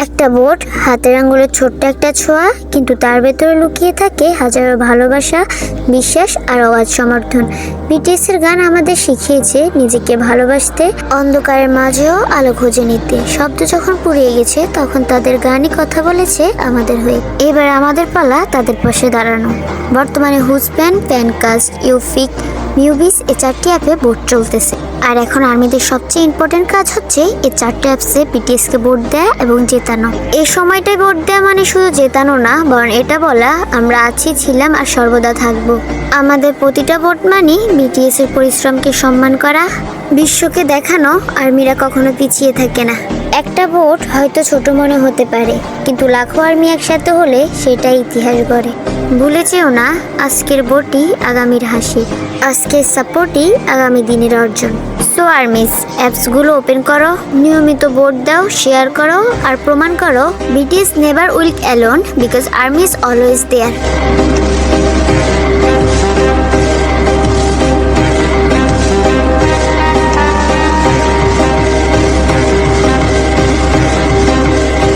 একটা বোট, হাতের আঙ্গুলের ছোট্ট একটা ছোঁয়া, কিন্তু তার ভেতরে লুকিয়ে থাকে হাজারো ভালোবাসা, বিশ্বাস আর অগাধ সমর্থন। বিটিএস এর গান আমাদের শিখিয়েছে নিজেকে ভালোবাসতে, অন্ধকারের মাঝেও আলো খুঁজে নিতে। শব্দ যখন পুড়িয়ে গেছে তখন তাদের গানই কথা বলেছে আমাদের হয়ে। এবার আমাদের পালা তাদের পাশে দাঁড়ানো। বর্তমানে হুসব্যান্ড, প্যানকাস্ট, ইউফিক, মিউবিস এই 4টি অ্যাপে ভোট চলতেছে। আর এখন আর্মিদের সবচেয়ে ইম্পর্টেন্ট কাজ হচ্ছে এই 4টে অ্যাপসে বিটিএস কে ভোট দেয়া এবং জেতানো। এই সময়টায় ভোট দেয়া মানে শুধু জেতানো না, বরং এটা বলা আমরা আছি, ছিলাম আর সর্বদা থাকবো। আমাদের প্রতিটা ভোট মানে বিটিএস এর পরিশ্রমকে সম্মান করা, বিশ্বকে দেখানো আর্মিরা কখনো পিছিয়ে থাকে না। একটা ভোট হয়তো ছোট মনে হতে পারে, কিন্তু লাখো আর্মি একসাথে হলে সেটাই ইতিহাস গড়ে। ভুলে যেও না, আজকের ভোটই আগামীর হাসি, আজকের সাপোর্টই আগামী দিনের অর্জন। সো আর্মিস, অ্যাপসগুলো ওপেন করো, নিয়মিত ভোট দাও, শেয়ার করো আর প্রমাণ করো BTS never will alone, because army is always there.